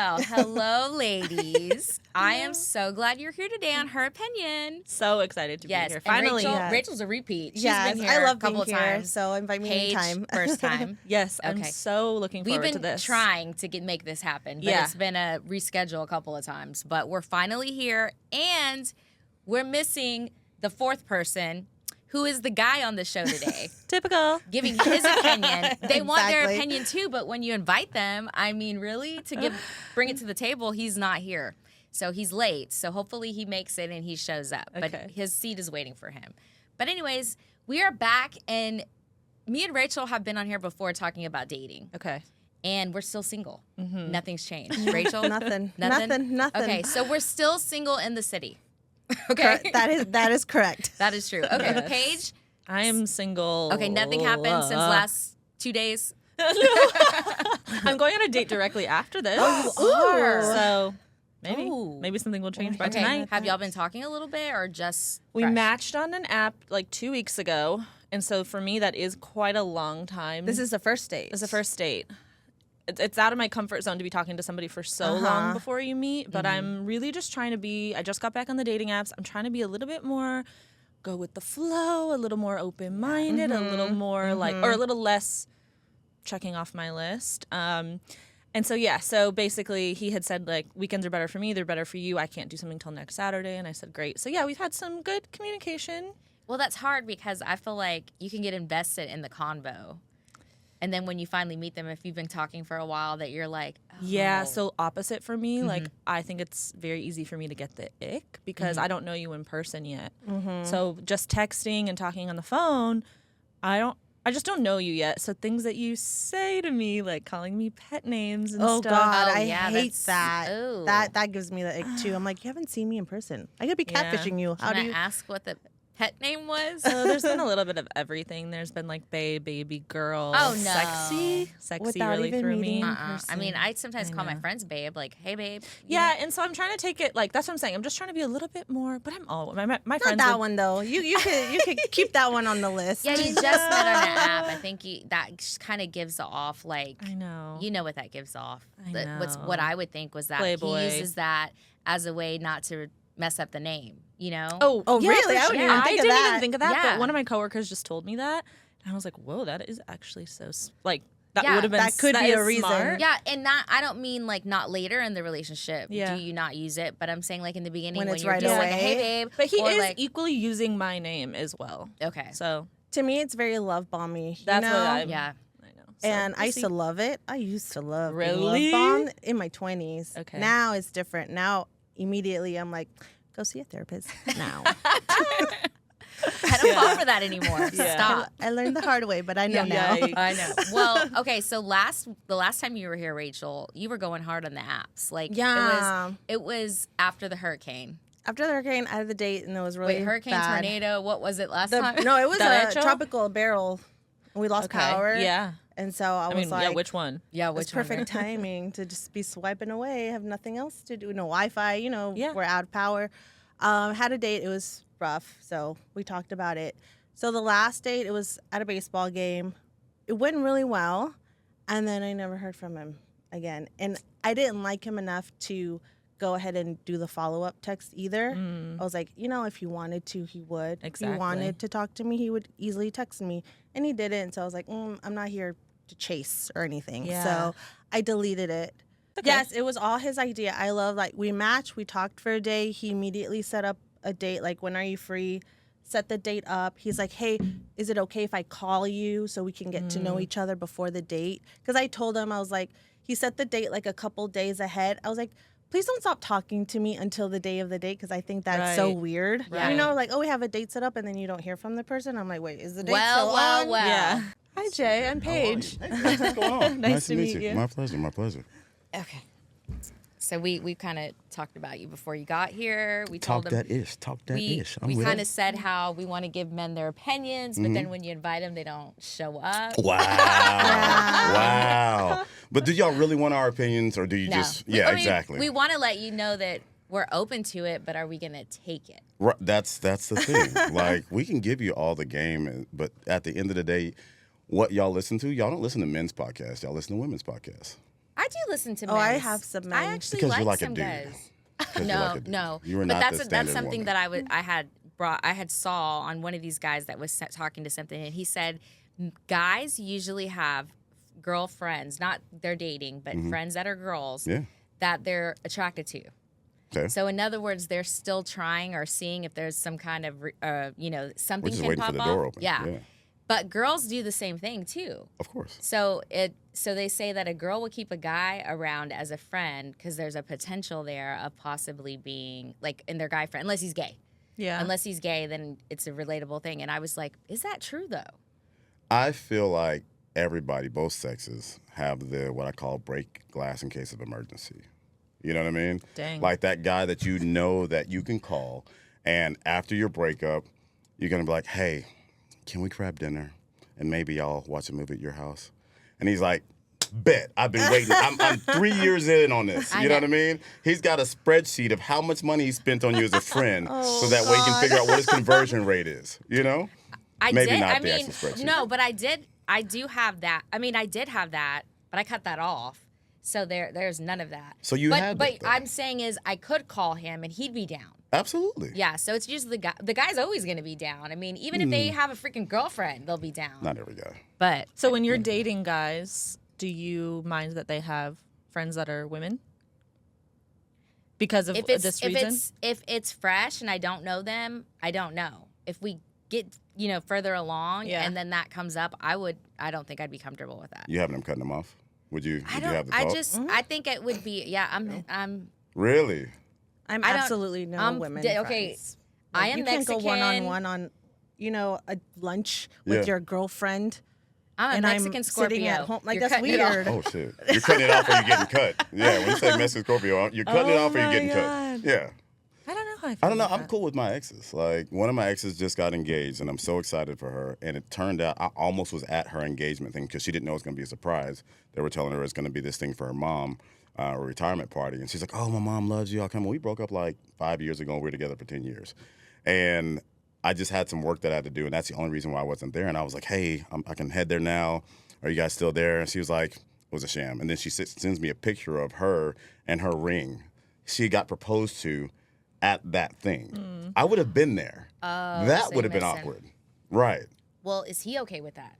Well, hello, ladies. I am so glad you're here today on Her Opinion. So excited to be here. And Finally. Rachel's a repeat. She's Yes, been here I love a couple being of here, times. so invite me Paige, anytime. first time. Yes, I'm Okay. so looking We've forward been to this. trying to make this happen, but it's been a reschedule a couple of times. But we're finally here, and we're missing the fourth person, who is the guy on the show today, Typical. giving his opinion. They want their Exactly. opinion too, but when you invite them, I mean, really, to bring it to the table, he's not here. So he's late. So hopefully he makes it and he shows up. But Okay. his seat is waiting for him. But anyways, we are back, and me and Rachel have been on here before talking about dating. Okay. And we're still single. Mm-hmm. Nothing's changed. Rachel? Nothing. Nothing? Nothing. Okay, so we're still single in the city. Okay. That is correct. That is true. Okay, Yes. Paige? I am single. Okay, nothing happened since last 2 days. I'm going on a date directly after this. are. So maybe Ooh. maybe something will change by Okay, tonight. have y'all been talking a little bit or just We fresh? matched on an app like 2 weeks ago. And so for me, that is quite a long time. This is the first date. It's a first date. It's out of my comfort zone to be talking to somebody for so long before you meet, but I'm really just trying to be, I just got back on the dating apps. I'm trying to be a little bit more go with the flow, a little more open-minded, a little more like, or a little less checking off my list. And so, yeah, so basically he had said like, weekends are better for me, they're better for you. I can't do something till next Saturday. And I said, great. So yeah, we've had some good communication. Well, that's hard because I feel like you can get invested in the convo. And then when you finally meet them, if you've been talking for a while, that you're like, oh. Yeah, so opposite for me. Like, I think it's very easy for me to get the ick because I don't know you in person yet. So just texting and talking on the phone, I just don't know you yet. So things that you say to me, like calling me pet names and Oh stuff. God, Oh, I yeah, hate that's- that. ooh. That gives me the ick too. I'm like, you haven't seen me in person. I could be Yeah. catfishing you. How Can do I you? ask what the pet name was? So there's been a little bit of everything. There's been like babe, baby, girl. Oh, no. Sexy Without really even threw meeting me. in I mean, I sometimes I call my know. friends babe, like, hey, babe. Yeah, and so I'm trying to take it like that's what I'm saying. I'm just trying to be a little bit more, but I'm all my Not friends. that are- one though. You could keep that one on the list. Yeah, you just met on an app. I think that kind of gives off, like, I know. you know what that gives off. I What know. I would think was that Playboy. he uses that as a way not to mess up the name, you know? Oh, yeah, really? for I sure. wouldn't even think of didn't that. even think of that. Yeah. But one of my coworkers just told me that, and I was like, "Whoa, that is actually so like that Yeah, would have been that could be is a reason. smart. Yeah, and I don't mean like not later in the relationship Yeah. do you not use it, but I'm saying like in the beginning When when it's you're right just like, away. hey, babe. But he or is like, equally using my name as well. okay. So To me, it's very love bomby. that's you know? what I Yeah. know. So, And I we'll used see. to love it. I used to love being Really? love bombed in my 20s. Okay. Now it's different. Now immediately I'm like, go see a therapist now. I don't fall for that anymore. Yeah. Stop. I learned the hard way, but I know now. Yikes. I know. Well, okay, so the last time you were here, Rachel, you were going hard on the apps. Like Yeah. it was after the hurricane. After the hurricane, I had the date, and it was really Wait, hurricane, bad. tornado, what was it last time? No, it was a Derecho? tropical barrel. We lost Okay. power. Yeah. And so I I was mean, like, yeah. Which one? Yeah, it's which one? perfect timing to just be swiping away, have nothing else to do, no Wi-Fi, Yeah. we're out of power. Had a date, it was rough, so we talked about it. So the last date, it was at a baseball game. It went really well, and then I never heard from him again. And I didn't like him enough to go ahead and do the follow-up text either. I was like, if he wanted to, he would. If Exactly. he wanted to talk to me, he would easily text me, and he didn't. So I was like, I'm not here to chase or anything. Yeah. So I deleted it. Okay. Yes, it was all his idea. I love, like, we matched, we talked for a day. He immediately set up a date, like, when are you free? Set the date up. He's like, hey, is it okay if I call you so we can get to know each other before the date? Because I told him, I was like, he set the date like a couple days ahead. I was like, please don't stop talking to me until the day of the date because I think that's so Right. weird. Right. Like, oh, we have a date set up and then you don't hear from the person. I'm like, wait, is the date Well, still well, on? well. Yeah. Hi, Jay. I'm How are you? Paige. Hey, what's going on? Nice to meet you. My pleasure. My pleasure. Okay. So we kind of talked about you before you got here. We told Talk them that ish. Talk that we ish. I'm we with kind of it. said how we want to give men their opinions, but then when you invite them, they don't show up. Wow. Wow. But do y'all really want our opinions or do you No. just. I Yeah, mean, exactly. We want to let you know that we're open to it, but are we going to take it? Right, that's the thing. Like, we can give you all the game, but at the end of the day, what y'all listen to, y'all don't listen to men's podcasts. Y'all listen to women's podcasts. I do listen to men. Oh, I have some men. I actually Because like you're like a some dude. guys. 'Cause you're No, like a dude. no. You are but not that's the that's standard something woman. that I had saw on one of these guys that was talking to something, and he said guys usually have girlfriends, not they're dating, but friends that are girls Yeah. that they're attracted to. Okay. So in other words, they're still trying or seeing if there's some kind of something We're just can waiting pop for the off. door open. Yeah. But girls do the same thing too. Of course. So they say that a girl will keep a guy around as a friend because there's a potential there of possibly being like in their guy friend, unless he's gay. Yeah. Unless he's gay, then it's a relatable thing. And I was like, is that true though? I feel like everybody, both sexes, have the what I call break glass in case of emergency. You know what I mean? Dang. Like that guy that you know that you can call, and after your breakup, you're gonna be like, "Hey, can we grab dinner and maybe I'll watch a movie at your house?" And he's like, "Bet. I've been waiting. I'm 3 years in on this." You know what I mean? He's got a spreadsheet of how much money he spent on you as a friend, so that way he can figure out what his conversion rate is. You know? Maybe not the actual spreadsheet. No, but I do have that. I mean, I did have that, but I cut that off. So there's none of that. So you had But that, though. I'm saying is I could call him and he'd be down. Absolutely. Yeah, so it's usually the guy. The guy's always going to be down. I mean, even if they have a freaking girlfriend, they'll be down. Not every guy. But So when you're dating guys, do you mind that they have friends that are women? Because of this reason? if it's fresh and I don't know them, I don't know. If we get further along Yeah. and then that comes up, I don't think I'd be comfortable with that. You having him cutting them off? Would you have the thought? I think it would be I'm Really? I'm I don't- absolutely no I'm women. okay, friends. I am you can't Mexican. go one-on-one on, a lunch with Yeah. your girlfriend. I'm a and Mexican I'm Scorpio. sitting at home. Like, You're that's cutting it off. weird. Oh shit! You're cutting it off or you're getting cut. Yeah, when you say Mexican Scorpio, you're cutting it off or you're my getting God. cut. Yeah. I don't know how I feel I don't know. about I'm that. cool with my exes. Like one of my exes just got engaged, and I'm so excited for her. And it turned out I almost was at her engagement thing because she didn't know it was going to be a surprise. They were telling her it's going to be this thing for her mom, a retirement party, and she's like, "Oh, my mom loves you. I'll come." We broke up like 5 years ago. And we were together for 10 years, and I just had some work that I had to do, and that's the only reason why I wasn't there. And I was like, "Hey, I can head there now. Are you guys still there?" And she was like, "It was a sham." And then she sends me a picture of her and her ring. She got proposed to at that thing. I would have been there. That so would have you been missed him. awkward. Right. Well, is he okay with that?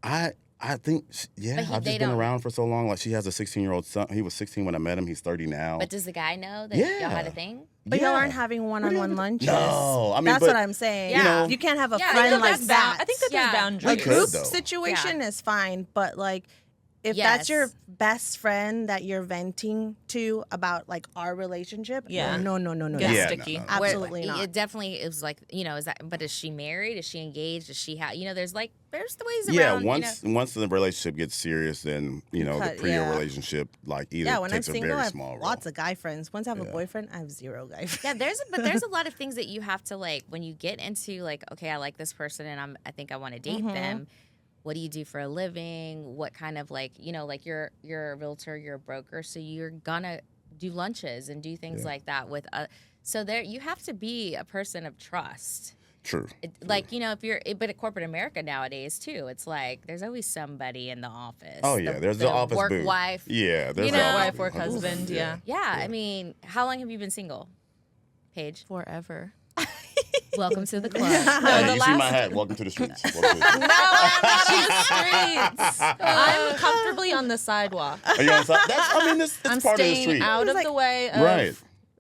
I think, yeah, But I've they just been don't- around for so long. Like, she has a 16-year-old son. He was 16 when I met him. He's 30 now. But does the guy know that Yeah. y'all had a thing? But y'all Yeah. aren't having one-on-one lunches. No, I mean, that's but, what I'm saying. you know- You can't have a Yeah, I friend think like that's that. I think that Yeah. there's a boundaries. We group could, though. situation is fine, but like if Yes. that's your best friend that you're venting to about like our relationship, Yeah. no. Gets Yeah, sticky. no. Absolutely not. It definitely is like, is that, but is she married? Is she engaged? Does she have, there's the ways Yeah, around. once the relationship gets serious, then, the Cut, pre yeah. relationship, like, either Yeah, when I'm takes a single, I very have small role. lots of guy friends. Once I have a boyfriend, I have zero guy friends. Yeah, there's a lot of things that you have to like when you get into like, okay, I like this person and I think I want to date them. What do you do for a living? What kind of like, like you're a realtor, you're a broker, so you're gonna do lunches and do things like that with so there you have to be a person of trust. True. Like, if you're, but at corporate America nowadays too, it's like there's always somebody in the office. Oh, yeah, there's the office work boo. wife. Yeah, there's You the know- office Wife, boo. work husband, yeah. Yeah, I mean, how long have you been single, Paige? Forever. Welcome to the club. Hey, the you see my last- hat? Welcome to the streets. Welcome to the streets. No, I'm not on the streets. I'm comfortably on the sidewalk. Are you on the side? It's I'm part of the staying street. out of the way of Right.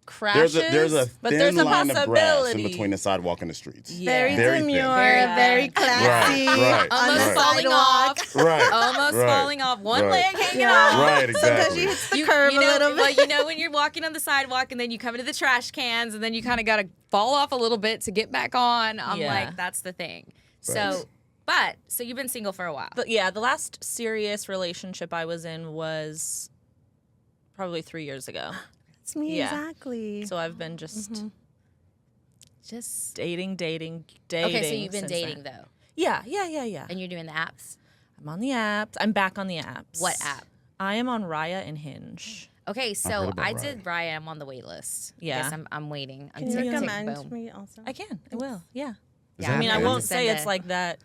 crashes. There's a but thin there's a line of grass possibility in between the sidewalk and the streets. Yeah. Very Very thin. demure, Very very thin. classy. Right, on the Almost falling sidewalk. off. Right. Almost right, falling off. One right. leg hanging Yeah. off. Right, Sometimes exactly. you hit the curve a little bit. Well, when you're walking on the sidewalk and then you come into the trash cans and then you kind of got to fall off a little bit to get back on. I'm Yeah. like, that's the thing. Right. So you've been single for a while. But yeah, the last serious relationship I was in was probably 3 years ago. It's me Yeah. exactly. So I've been just Just dating. okay. So you've been since dating then. though, Yeah. and you're doing the apps. I'm on the apps. I'm back on the apps. What app? I am on Raya and Hinge. Okay, heard so about I did Ryan. I'm on the wait list. Yeah. Guess I'm waiting. I'm Can you tick, tick, recommend boom. me also? I can. I will. Yeah. Is Yeah, I mean, I good? won't Send say it's it. like that.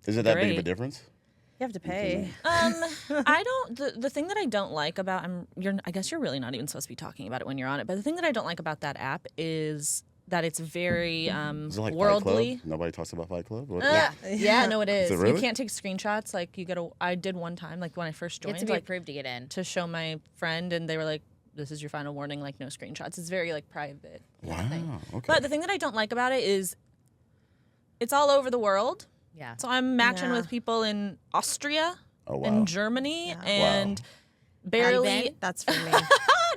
Is it that big of a Great. difference? You have to pay. I don't. The thing that I don't like about I guess you're really not even supposed to be talking about it when you're on it. But the thing that I don't like about that app is that it's very Is it like Fight worldly. Club? Nobody talks about Fight Club? What- Yeah, no, it is. it really? You can't take screenshots. Like you gotta. I did one time, like when I first You joined, have to be like approved to get in. to show my friend, and they were like, "This is your final warning. Like no screenshots." It's very like private. Wow. Okay. But the thing that I don't like about it is, it's all over the world. Yeah. So I'm matching Yeah. with people in Austria, Oh, wow. and Germany, and barely. That's for me.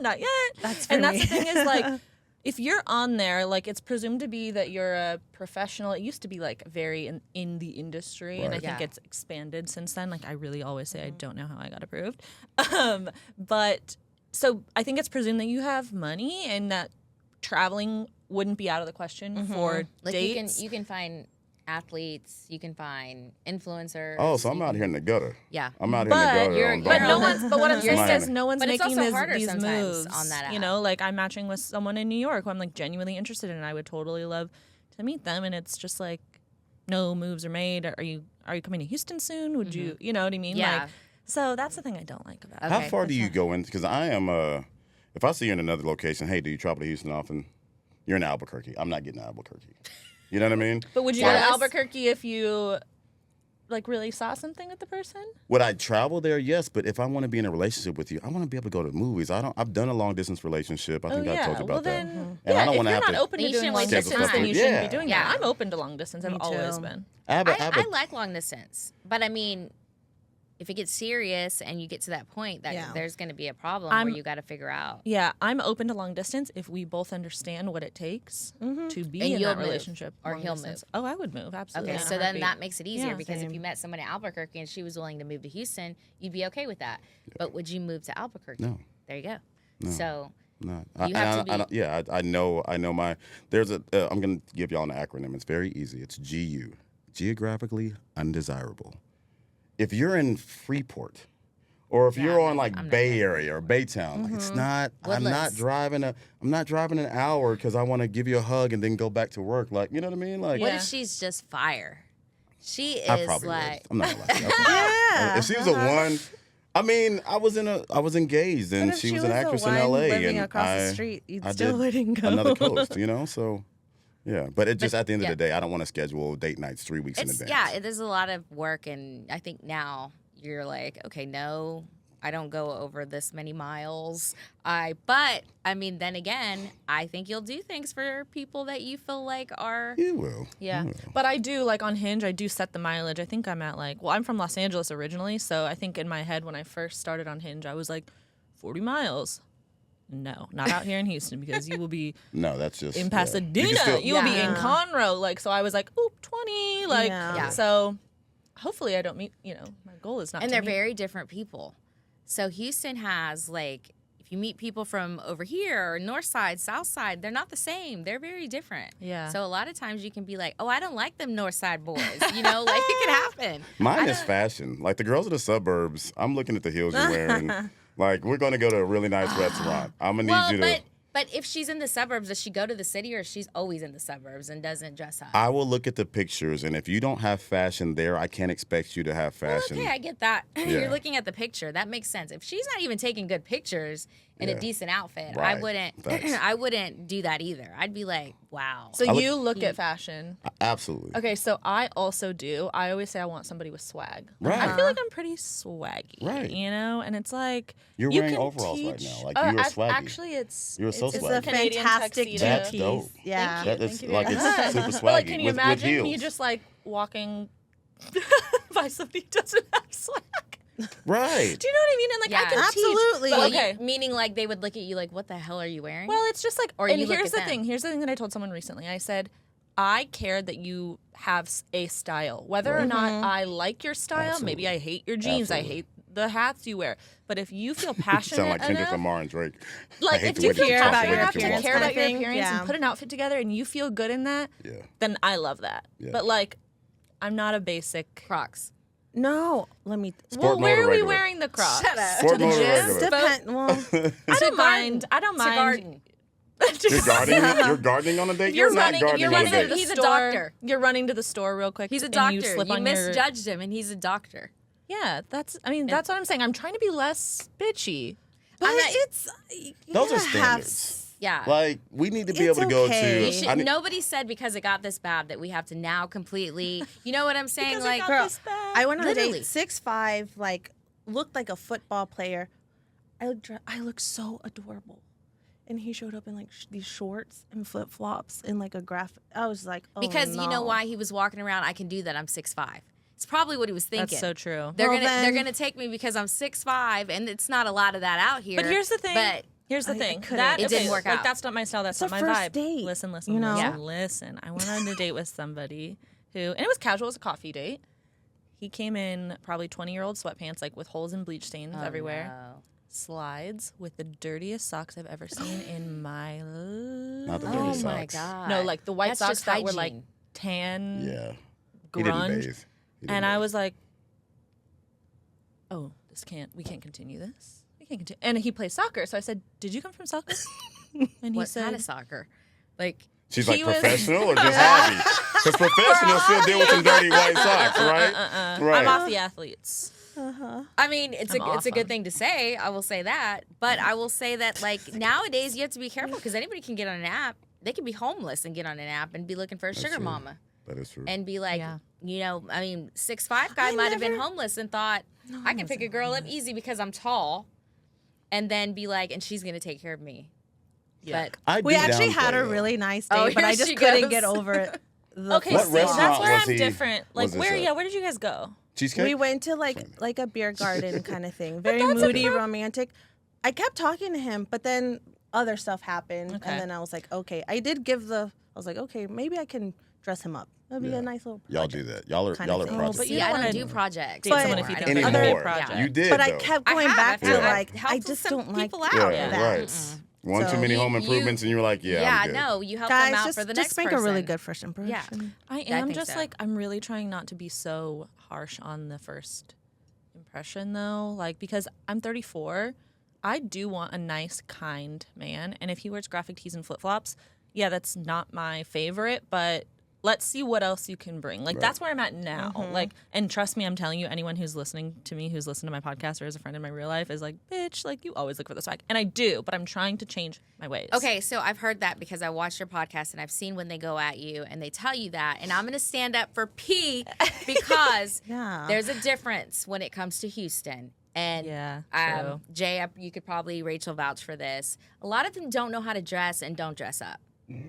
Not yet. That's for and that's me. the thing is like, if you're on there, like it's presumed to be that you're a professional. It used to be like very in the industry, and I Right. think Yeah. it's expanded since then. Like I really always say I don't know how I got approved, but so I think it's presumed that you have money and that traveling wouldn't be out of the question for Like dates. you can find athletes, you can find influencers. Oh, so I'm you out can- here in the gutter. Yeah. I'm out here in the But gutter. you're- on but But Bumble. no one's. But what I'm You're saying Miami. is, no one's But it's making also harder these sometimes moves on that You app. know, like I'm matching with someone in New York who I'm like genuinely interested in. And I would totally love to meet them, and it's just like no moves are made. Are you coming to Houston soon? Would you? You know what I mean? Yeah. Like, so that's the thing I don't like about it. How Okay. far do you go in? Because I am, if I see you in another location, hey, do you travel to Houston often? You're in Albuquerque. I'm not getting to Albuquerque. You know what I mean? But would you go to Dallas? Albuquerque if you like really saw something with the person? Would I travel there? Yes, but if I want to be in a relationship with you, I want to be able to go to movies. I've done a long distance relationship. I think I told you about well that. then, And yeah. I don't if want to you're have not to. open Then to you doing shouldn't long waste distance, your then you time. shouldn't Yeah. be doing Yeah. that. I'm open to long distance. I've Me always too. been. I like long distance, but I mean, if it gets serious and you get to that point, that Yeah. there's going to be a problem I'm- where you got to figure out. Yeah, I'm open to long distance if we both understand what it takes to be And in you'll that move, relationship. or long he'll distance. Oh, I would move absolutely. Okay, in a so then heartbeat. that makes it easier Yeah, because if same. you met someone in Albuquerque and she was willing to move to Houston, you'd be okay with that. But would you move to Albuquerque? No. There you go. So No, You have to be- I know my. There's a. I'm gonna give y'all an acronym. It's very easy. It's GU, geographically undesirable. If you're in Freeport, or if you're on like Bay Area or Baytown, like, it's not. I'm not Woodlands. driving I'm not driving an hour because I want to give you a hug and then go back to work. Like, you know what I mean? Like, what Yeah. if she's just fire? She I is probably like, would. I'm not gonna lie. to you. I probably would. If she was a one. I mean, I was engaged, and What if she was an the actress in one L.A. living and across I, the street? You'd I still did wouldn't go. another coast, you know. So, yeah, but it just at the end yeah. of the day, I don't want to schedule date nights 3 weeks in it's advance. there's a lot of work, and I think now you're like, okay, no, I don't go over this many miles. But I mean, then again, I think you'll do things for people that you feel like are. You will. Yeah. You will. But I do, like on Hinge, I do set the mileage. I think I'm at like, well, I'm from Los Angeles originally. So I think in my head when I first started on Hinge, I was like 40 miles. No, not out here in Houston because you will be No, that's just in yeah. Pasadena. You can still- You will be in Yeah. Conroe. Like, so I was like, oop, 20. Like, Yeah. so hopefully I don't meet, my goal is not And to they're meet. very different people. So Houston has like, if you meet people from over here or north side, south side, they're not the same. They're very different. Yeah. So a lot of times you can be like, oh, I don't like them north side boys. You know, like it could happen. Mine is fashion. Like the girls of the suburbs, I'm looking at the heels you're wearing. Like, we're going to go to a really nice restaurant. I'm going to Well, need you to. but if she's in the suburbs, does she go to the city or she's always in the suburbs and doesn't dress up? I will look at the pictures, and if you don't have fashion there, I can't expect you to have Well, fashion. okay, I get that. Yeah. You're looking at the picture. That makes sense. If she's not even taking good pictures in Yeah. a decent outfit, Right. I wouldn't. Facts. I wouldn't do that either. I'd be like, wow. So I look- you look at fashion. Absolutely. Okay, so I also do. I always say I want somebody with swag. Right. I feel like I'm pretty swaggy. Right. And it's like You're you wearing can overalls right teach- now. Like, you are swaggy. Actually, it's You're so it's It's swaggy. a Canadian fantastic tuxedo. That's piece. dope. Yeah. Thank That you. is Thank you like very it's much. super swaggy But like, can you with imagine heels. you just like walking by somebody who doesn't have swag? Right. Do you know what I mean? And like I Yeah. can Absolutely. teach. Well, But, okay. meaning like they would look at you like, what the hell are you wearing? Well, it's just like, Or and you look here's at the thing. them. Here's the thing that I told someone recently. I said, I care that you have a style. Whether or not I like your style, maybe I hate your jeans, I Absolutely. hate the hats you wear. But if you feel passionate Sound like Kendrick enough, Lamar and Drake. I like hate if the you way that feel you talk about way your enough too to appearance care much. kind about of your thing, appearance yeah. and put an outfit together and you feel good in that, Yeah. then I love that. Yeah. But like, I'm not a basic. Crocs. No, let me. Sport Well, where mode or are we regular? wearing the Crocs? Shut up. Sport the mode or gym? regular? Depend. Well, I don't mind. I don't It's a mind. garden. You're gardening. You're gardening on a date. You're not running. gardening You're on a running to date. the He's a store. doctor. You're running to the store real quick. He's a and doctor. You, slip You on your- misjudged him, and he's a doctor. Yeah, that's what I'm saying. I'm trying to be less bitchy. But not- it's Those are you have standards. Yeah. Like, we need to be It's able to go okay. to. Nobody said because it got this bad that we have to now completely. You know what I'm saying? Because it Like, got girl, this bad. I went on a Literally. date, 6'5", like looked like a football player. I looked so adorable, and he showed up in like these shorts and flip flops and like a graphic. I was like, oh, because you know no. why he was walking around. I can do that. I'm 6'5". It's probably what he was thinking. That's so true. They're Well, they're then- gonna take me because I'm 6'5", and it's not a lot of that out here. But here's the thing. But Here's the I thing. couldn't. That It didn't work like, out. That's not my style. That's It's not a my first vibe. date, Listen. you know? Yeah. Listen. I went on a date with somebody who, and it was casual. It was a coffee date. He came in probably 20-year-old sweatpants, like with holes and bleach stains everywhere. no. Slides with the dirtiest socks I've ever seen in my life. Not the Oh dirty my socks. god. No, like the white That's socks just that were like hygiene. tan, Yeah. He didn't grunge. bathe. He didn't And I bathe. was like, "Oh, we can't continue this. We can't continue." And he plays soccer, so I said, "Did you come from soccer?" And he What said, kind of soccer? Like, She's he like was- professional or just hobby? Because professionals still deal with some dirty white socks, right? Right. "I'm off the athletes." I mean, it's I'm a off good them. thing to say. I will say that, but I will say that like nowadays you have to be careful because anybody can get on an app. They can be homeless and get on an app and be looking for a sugar true. mama That is true. and be like, Yeah. you know, I mean, 6'5" guy might have been homeless and thought I can pick a girl up easy because I'm tall, and then be like, and she's gonna take care of me. Yeah. But I We do actually had downplay, a though. really nice date, Oh, but I here just she couldn't goes. get over it. The Okay, What see, football. restaurant that's where was I'm he- different. Like, was this where? at? Yeah, where did you guys go? Cheesecake? We went to like a beer garden kind of thing. Very moody, romantic. I kept talking to him, but then other stuff happened, Okay. and then I was like, okay. I was like, okay, maybe I can dress him up. That'd be Yeah. a nice little. Y'all do project. that. Y'all are Kinda thing. projects. but you see, don't I wanna don't do projects. date someone if you I think don't they're do a Anymore. project. You did, But though. I kept I going have. back I've to helped like, I just some don't like. people out. Yeah, Yeah. right. One So- too many home You- improvements, and you were like, yeah, Yeah, I'm good. no, you help Guys, them out just, for the just next make person. a really good first impression. Yeah. I I am think just so. like I'm really trying not to be so harsh on the first impression though, like because I'm 34, I do want a nice, kind man, and if he wears graphic tees and flip flops, yeah, that's not my favorite, but let's see what else you can bring. Like that's where I'm at now. Like, and trust me, I'm telling you, anyone who's listening to me, who's listened to my podcast or is a friend in my real life, is like, bitch, like you always look for the swag, and I do, but I'm trying to change my ways. Okay, so I've heard that because I watched your podcast and I've seen when they go at you and they tell you that, and I'm going to stand up for P because Yeah. there's a difference when it comes to Houston. And Yeah, true. Jay, you could probably Rachel vouch for this. A lot of them don't know how to dress and don't dress up,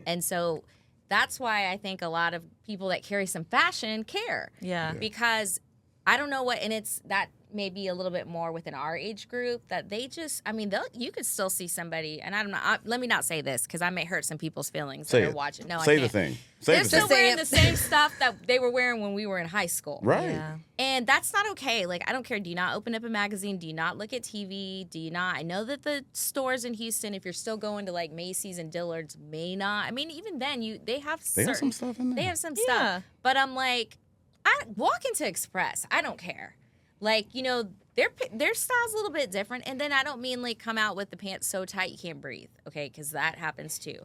and so that's why I think a lot of people that carry some fashion care. Yeah. Because I don't know what, and it's that maybe a little bit more within our age group that they just, I mean, you could still see somebody, and I don't know, let me not say this because I may hurt some people's feelings Say that are it. watching. No, Say I the can't. thing. Say They're the still thing. wearing the same stuff that they were wearing when we were in high school. Right. Yeah. And that's not okay. Like, I don't care. Do you not open up a magazine? Do you not look at TV? Do you not? I know that the stores in Houston, if you're still going to like Macy's and Dillard's, may not. I mean, even then, they have They have certain, some stuff in there. They have some Yeah. stuff. But I'm like, I walk into Express. I don't care. Like, you know, their style's a little bit different. And then I don't mean like come out with the pants so tight you can't breathe. Okay, because that happens too.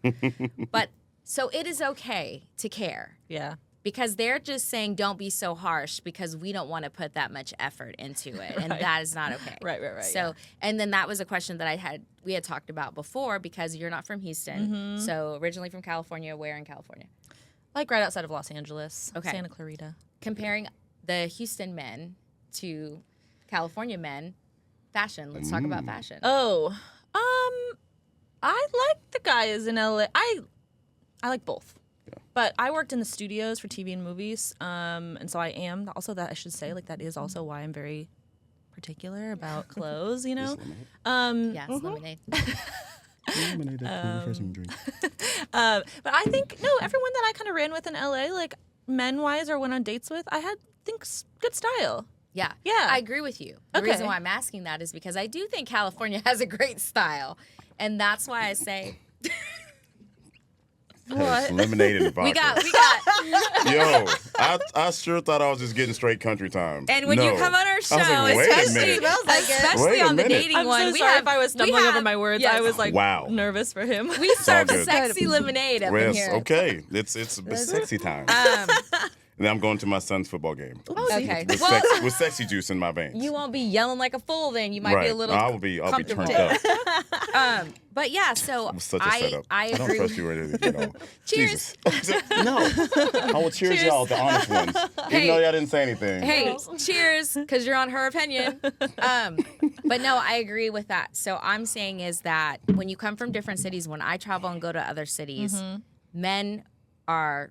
But so it is okay to care. Yeah. Because they're just saying don't be so harsh because we don't want to put that much effort into it. And Right. that is not okay. Right. So, and then that was a question that we had talked about before because you're not from Houston. Mm-hmm. So originally from California, where in California? Like right outside of Los Angeles. Okay. Santa Clarita. Comparing the Houston men to California men, fashion. Let's talk about fashion. Oh, I like the guys in LA. I like both. But I worked in the studios for TV and movies, and so I am also that I should say like that is also why I'm very particular about clothes. You know, Yes, lemonade. Lemonade, that refreshing drink. but I think no, everyone that I kind of ran with in LA, like men wise or went on dates with, I had good style. Yeah. Yeah. I agree with you. The Okay. reason why I'm asking that is because I do think California has a great style. And that's why I say It's lemonade and vodka. we got Yo, I sure thought I was just getting straight country time. and when you No. come on our show, I was like, wait a especially, minute. especially Wait a on the minute. dating I'm one, so we sorry have, if I was we stumbling over have- my words. yes. I was like Wow. nervous for him. We serve good. sexy lemonade up in Yes, here. okay. It's sexy time. And then I'm going to my son's football game. Okay. With, Well, with sexy juice in my veins. you won't be yelling like a fool then. You might right. be a little I'll be comfortable. turned up. But yeah, so It was such a setup. I don't agree. trust you with it, you know. Cheers. Jesus. No. I will cheers y'all, the honest ones. Hey. Even though y'all didn't say anything. Hey, cheers, because you're on her opinion. But no, I agree with that. So I'm saying is that when you come from different cities, when I travel and go to other cities, men are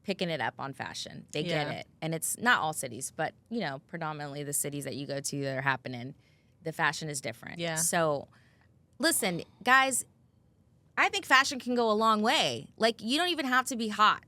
picking it up on fashion. They get Yeah. it. And it's not all cities, but, you know, predominantly the cities that you go to that are happening, the fashion is different. Yeah. So listen, guys, I think fashion can go a long way. Like, you don't even have to be hot.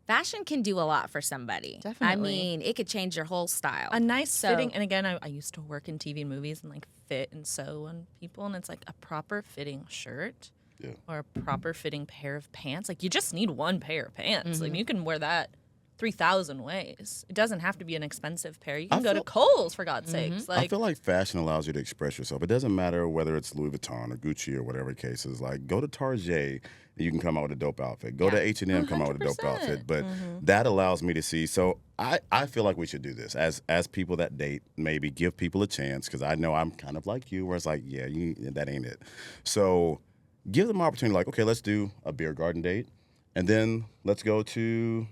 Fashion can do a lot for somebody. I Definitely. mean, it could change your whole style. A nice So- fitting, and again, I used to work in TV and movies and like fit and sew on people, and it's like a proper fitting shirt Yeah. or a proper fitting pair of pants. Like you just need one pair of pants. Mm-hmm. Like you can wear that 3,000 ways. It doesn't have to be an expensive pair. You I can go to feel- Kohl's for God's Mm-hmm. sakes. I Like feel like fashion allows you to express yourself. It doesn't matter whether it's Louis Vuitton or Gucci or whatever the case is. Like, go to Target, you can come out with a dope outfit. Go to H&M, come out with a dope 100%. outfit. But that allows me to see. So I feel like we should do this as people that date. Maybe give people a chance because I know I'm kind of like you, where it's like, yeah, that ain't it. So give them an opportunity. Like, okay, let's do a beer garden date, and then let's go to,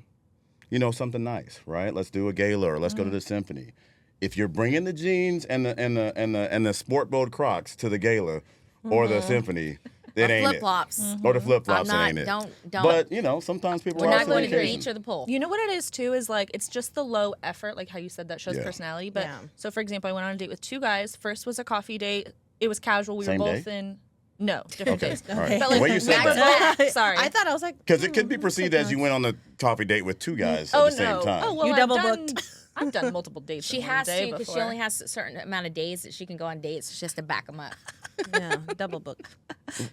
you know, something nice, right? Let's do a gala or let's go to the symphony. If you're bringing the jeans and the sport mode Crocs to the gala or the symphony, it ain't flip it. flops. Or the flip flops, I'm not- it ain't it. don't- But you know, sometimes people We're are not also going to the vacation. beach or the pool. you know what it is too is like it's just the low effort, like how you said that shows Yeah. personality. But Yeah. so for example, I went on a date with two guys. First was a coffee date. It was casual. We Same were both day? in no different Okay, days. all right. But The like way you said back to that. back. Sorry. I thought I was like, Because it could be perceived as you went on the coffee date with two guys at oh the same no. time. Oh well, You I've double done- booked. I've done multiple dates. She in one has day to because she before. only has a certain amount of days that she can go on dates just to back them up. yeah, double book.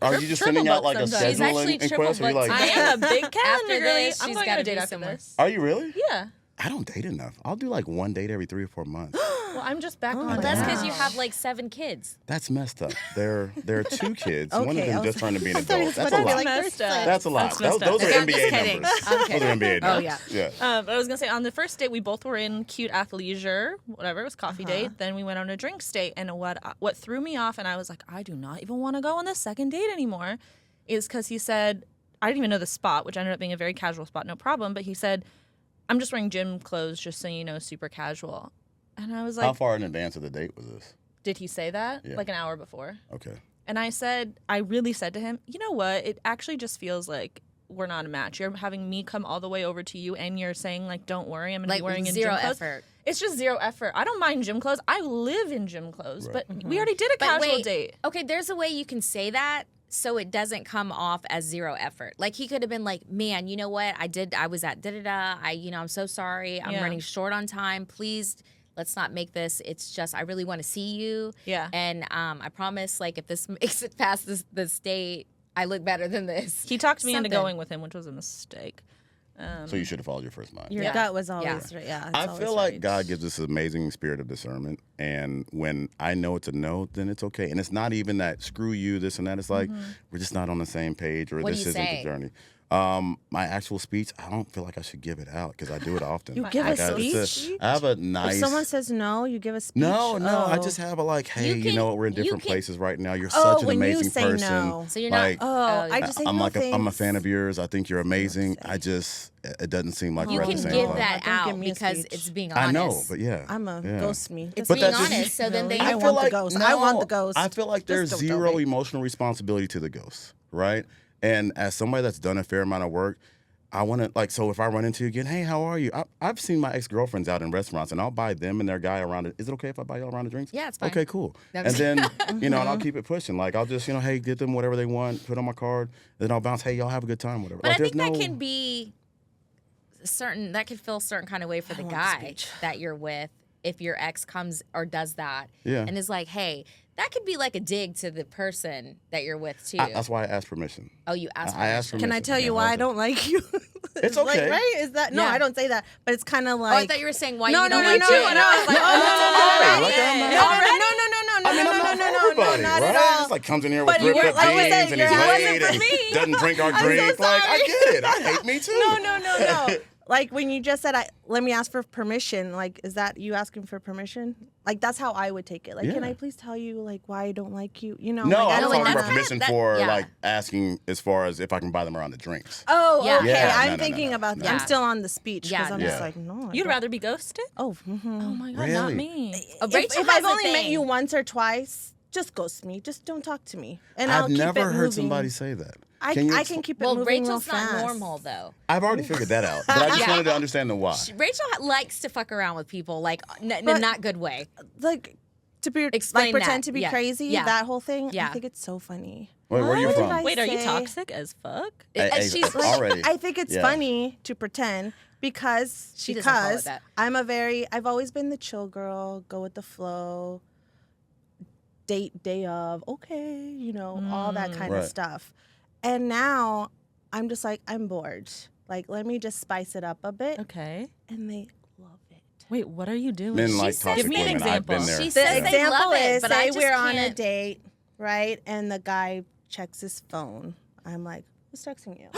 Are you just triple sending out booked like a sometimes. She's schedule actually in triple Quest? Or you booked like, I am a big calendar After girly. this, I'm she's going on gotta a date be after somewhere. this. are you really? Yeah. I don't date enough. I'll do like one date every 3 or 4 months. Well, I'm just back on. Well, that's because you now. have like 7 kids. That's messed up. There are 2 kids. One of Okay, I them was- just turned to be an I thought he adult. was That's a about to be lot. like, Messed there's up. six. That's a lot. That's messed Those up. are I'm just NBA kidding. numbers. I'm Those are kidding. NBA Oh, numbers. yeah. Yeah. I was gonna say on the first date we both were in cute athleisure, whatever. It was coffee date. Then we went on a drinks date, and what threw me off, and I was like, I do not even want to go on the second date anymore, is because he said I didn't even know the spot, which ended up being a very casual spot, no problem. But he said, I'm just wearing gym clothes, just so you know, super casual. And I was How like, far in advance of the date was this? did he say that? Yeah. Like an hour before. Okay. And I really said to him, you know what? It actually just feels like we're not a match. You're having me come all the way over to you, and you're saying like, don't worry, I'm gonna Like be wearing in zero gym clothes. effort. It's just zero effort. I don't mind gym clothes. I live in gym clothes, Right. but we already did a But casual wait, date. okay, there's a way you can say that so it doesn't come off as zero effort. Like he could have been like, man, you know what? I was at da-da-da. I'm so sorry. I'm Yeah. running short on time. Please, let's not make this. It's just, I really want to see you. Yeah. And I promise, like, if this makes it past this date, I look better than this. He talked me into Something. going with him, which was a mistake. So you should have followed your first mind. Your Yeah. gut was Yeah. always right. Yeah, it's I always feel like right. God gives us an amazing spirit of discernment, and when I know it's a no, then it's okay. And it's not even that screw you, this and that. It's like we're just not on the same page, or What do this you isn't say? the journey. My actual speech, I don't feel like I should give it out because I do it often. You give a Like, speech? I have a If nice. someone says no, you give a speech. no, I Oh. just have a like, hey, you, can- know what? We're in you different can- places right now. You're Oh, such an when you amazing say person. no. So you're like, not. Oh, I just say I'm no like I'm a thanks. fan of yours. I think you're amazing. I just it doesn't seem like You we're at can the same give level. that Don't give out me a because speech. it's being honest. I know, but yeah, I'm a yeah. ghost me. It's But being that's just- honest. So then they. I feel want like- the ghost. I want the no, ghost. I feel like there's Just don't tell zero me. emotional responsibility to the ghost, right? And as somebody that's done a fair amount of work, I want to like. So if I run into you again, hey, how are you? I've seen my ex-girlfriends out in restaurants, and I'll buy them and their guy around it. Is it okay if I buy y'all around the drinks? Yeah, it's fine. Okay, cool. No, I'm And just- then and I'll keep it pushing. Like I'll just hey, get them whatever they want, put on my card, then I'll bounce. Hey, y'all have a good time, whatever. But Like, I think there's that no- can be certain. That could feel a certain kind of way for the want the guy speech. that you're with if your ex comes or does that. Yeah. And is like, hey, that could be like a dig to the person that you're with too. That's why I asked permission. Oh, you asked. I asked permission. Can I permission. tell you Yeah, why I how's don't like you? It's Like, okay. right? Is that no? Yeah. I don't say that, but it's kind of Oh, like I thought you were saying why no, you no, don't no, like no, Jay. no, no. I was like, oh, no, no, no, okay. no, Like, I'm not- no, I mean, I'm not for everybody, not right? at all. Just like comes in here with But you ripped were- up like I jeans said, and you're he's asking late for and me. doesn't drink our I'm so drink. Like I sorry. get it. I hate me too. No. Like when you just said, let me ask for permission. Like, is that you asking for permission? Like, that's how I would take it. Like, can Yeah. I please tell you, like, why I don't like you? You know? No, like, I I'm don't talking want about that. permission that- for yeah. like asking as far as if I can buy them around the drinks. Oh, Yeah. okay. Yeah, I'm no, thinking no. about that. Yeah. I'm still on the speech because Yeah, I'm no. just Yeah. like, no. I You'd don't. rather be ghosted? Oh, mhm. Oh my god, Really? not me. Rachel if has I've a only met thing. you once or twice, just ghost me. Just don't talk to me, and I'll I've keep never it heard moving. somebody say that. I you can expl- keep it Well, moving Rachel's real not fast. normal though. I've already figured that out, but I just Yeah. wanted to understand the why. Rachel likes to fuck around with people, like in a But- not good way. Like to be Explain like pretend that. to be Yeah. crazy. Yeah. That whole thing. Yeah. I think it's so funny. Wait, where are you What did from? I Wait, are you say? toxic as fuck? She's like, already. I think it's Yeah. funny to pretend because She doesn't call it because that. I've always been the chill girl, go with the flow, date day of, okay, you know, all that kind of Right. stuff. And now I'm just like, I'm bored. Like, let me just spice it up a bit. Okay. And they love it. Wait, what are you doing? Men like says- toxic Give me an women. I've been example. there. She The says Yeah. they example love it, is, but I say just we're on a can't. date, right? And the guy checks his phone. I'm like, who's texting you?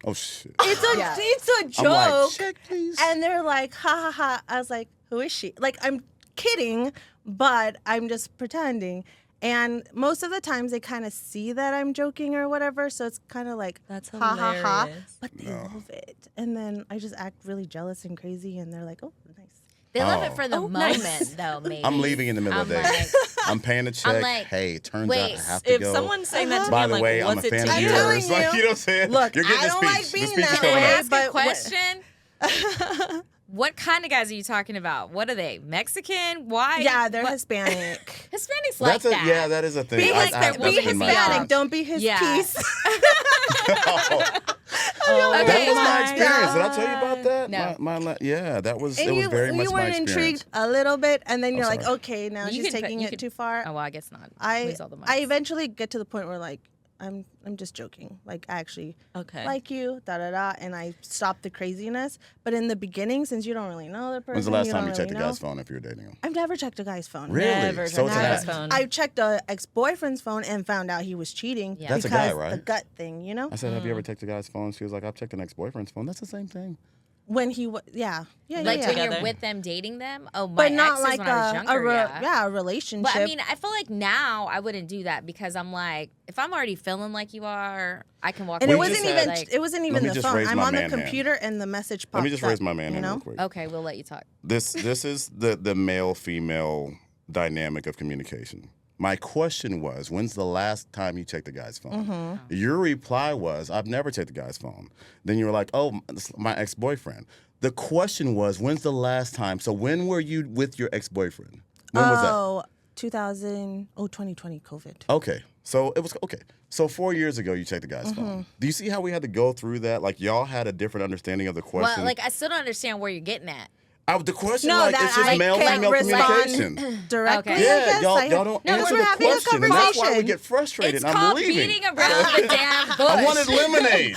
Oh shit. It's a I'm joke. like, check please. And they're like, ha ha ha. I was like, who is she? Like, I'm kidding, but I'm just pretending. And most of the times they kind of see that I'm joking or whatever. So it's kind of like, That's ha ha ha. hilarious. But they love it. And then I just act really jealous and crazy. And they're like, oh, nice. They love it Oh. for the nice. moment, though. Maybe I'm leaving in the middle of the I'm day. like- I'm paying the check. like, hey, turns wait, out I have to If go. someone's saying that to me, By I'm the like, way, I'm what's a it fan to of you? telling yours. Like, you. you know what I'm saying? Look, You're getting I the don't like speech. being the speech is that coming way. Can I up. ask But a question? What kind of guys are you talking about? What are they? Mexican? White? Yeah, they're What- Hispanic. Hispanics like that. Yeah, that is a thing. Be, I his, have be that's been my Hispanic. experience. Don't be his Yeah. piece. Oh, Okay, That was my my experience. Did I tell you about that? No. Yeah, that was. And it was very much you my weren't experience. intrigued a little bit, and then you're like, sorry. okay, now You she's can put- taking you it can- too far. Oh, well, I guess not. I Lose all the I mics. eventually get to the point where like I'm just joking. Like I actually Okay. like you, da da da, and I stop the craziness. But in the beginning, since you don't really know the person, When's the last time don't you checked really a know, guy's phone if you're dating him? I've never checked a guy's phone. Really? Never So it's checked an a act. guy's phone. I checked a ex-boyfriend's phone and found out he was cheating. Yeah. That's a because guy, right? The gut thing, you know. I said, have you ever checked a guy's phone? She was like, I've checked an ex-boyfriend's phone. That's the same thing. When he was, yeah, Like yeah. when together. you're with them, dating them. Oh, my But not exes like when I was younger, a relationship. But I mean, I feel like now I wouldn't do that because I'm like, if I'm already feeling like you are, I can walk. and We it away. wasn't just even had- like, it wasn't Let even me the just phone. raise I'm my on the man hand. computer and the message pops Let me just up, raise my man you hand know? real quick. okay, we'll let you talk. This is the male-female dynamic of communication. My question was, when's the last time you checked the guy's phone? Mm-hmm. Your reply was, I've never checked the guy's phone. Then you were like, oh, it's my ex-boyfriend. The question was, when's the last time? So when were you with your ex-boyfriend? When was that? Oh, 2020 COVID. Okay. So it was okay. So 4 years ago, you checked the guy's Mm-hmm. phone. Do you see how we had to go through that? Like y'all had a different understanding of the question. Well, like I still don't understand where you're getting at. The question, No, like that it's just I male-female can't respond communication. directly. Okay. I Yeah, guess. y'all don't No, answer we're the having a question, and that's why we conversation. get frustrated. It's I'm called leaving. beating around the damn bush. I wanted lemonade.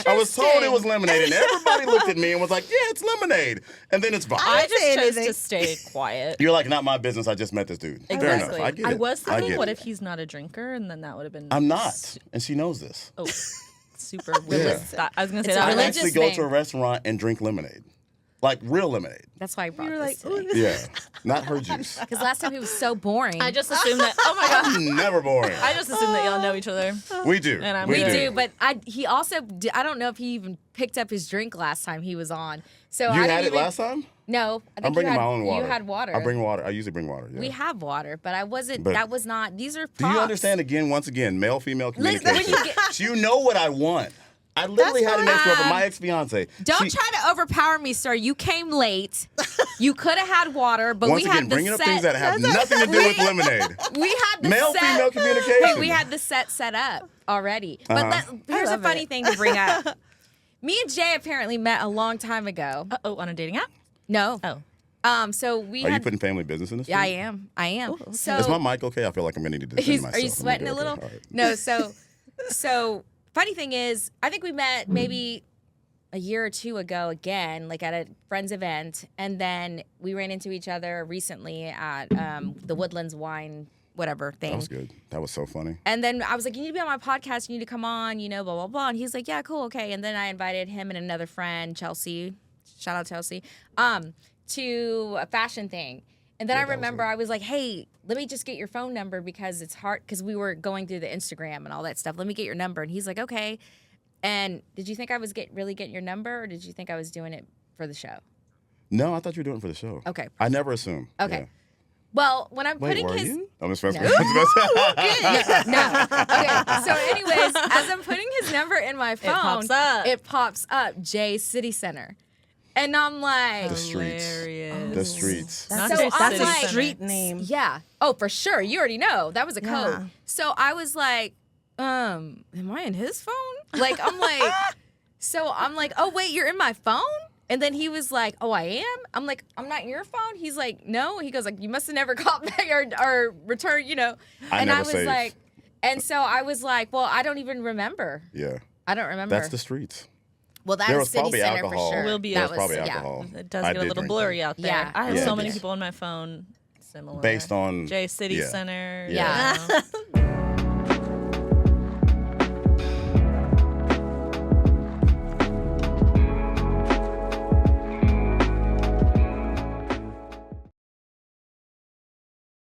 I was told it was lemonade, and everybody looked at me and was like, "Yeah, it's lemonade." And then it's fine. I I didn't just say chose anything. to stay quiet. You're like, "Not my business. I just met this dude." Fair enough. Exactly. I get it. was I thinking, get what it. if he's not a drinker? And then that would have been. I'm not, and she knows this. Oh, super religious. I was gonna say It's that. a I religious actually go to thing. a restaurant and drink lemonade, like real lemonade. That's why I brought You're this like, ooh, today. Yeah, not her juice. Because last time he was so boring. I just assumed that. Oh my god. I'm never boring. I just assumed that y'all know each other. We do. And I'm we good. do, but he also I don't know if he even picked up his drink last time he was on. So You I had didn't it even, last time? No, I think I'm bringing you had, my own water. You had water. I bring water. I usually bring water. Yeah. We have water, but I wasn't. But- that was not. These are. Do you props. understand once again, male-female Listen, communication? when you get- You know what I want. I literally had an ex-girlfriend, my ex-fiance. Don't She- try to overpower me, sir. You came late. You could have had water, but Once we again, had the bringing up set. things that have nothing to do with lemonade. We had the Male-female set. communication. Hey, we had the set up already. But here's a love funny it. thing to bring up. Me and Jay apparently met a long time ago. Oh, on a dating app? No. Oh. So we Are you had. putting family business in this? Yeah, I food? am. I am. So Is my mic okay? I feel like I'm gonna need to defend myself. are you I'm sweating a okay, little? all right. No. So funny thing is, I think we met maybe a year or two ago again, like at a friend's event, and then we ran into each other recently at the Woodlands Wine whatever thing. That was good. That was so funny. And then I was like, you need to be on my podcast. You need to come on, blah, blah, blah. And he's like, yeah, cool, okay. And then I invited him and another friend, Chelsea, shout out Chelsea, to a fashion thing. And then I remember I was like, hey, let me just get your phone number because it's hard, because we were going through the Instagram and all that stuff. Let me get your number. And he's like, okay. And did you think I was really getting your number, or did you think I was doing it for the show? No, I thought you were doing it for the show. Okay. I never assume. Okay. Yeah. Well, when I'm Wait, putting were his... you? I'm just messing No. with No. Okay. So, anyways, as I'm putting his number in my phone, it pops up Jay City Center, and I'm like, The streets. Hilarious. The streets. Not So just I'm City like- Center. Street name. yeah. Oh, for sure. You already know that was a code. Yeah. So I was like, am I in his phone? Like, I'm like, so I'm like, oh wait, you're in my phone. And then he was like, oh, I am? I'm like, I'm not in your phone? He's like, no. He goes like, you must have never called back or returned, I and never I was saved. like, and so I was like, well, I don't even remember. Yeah. I don't remember. That's the streets. well, that There was was City probably Center alcohol. for sure. Will be- There That was probably yeah. alcohol. It does I get a did little drink blurry that. out there. Yeah. I have Yeah, so it many does. people on my phone similar. Based on Jay City yeah. Center. Yeah. you know.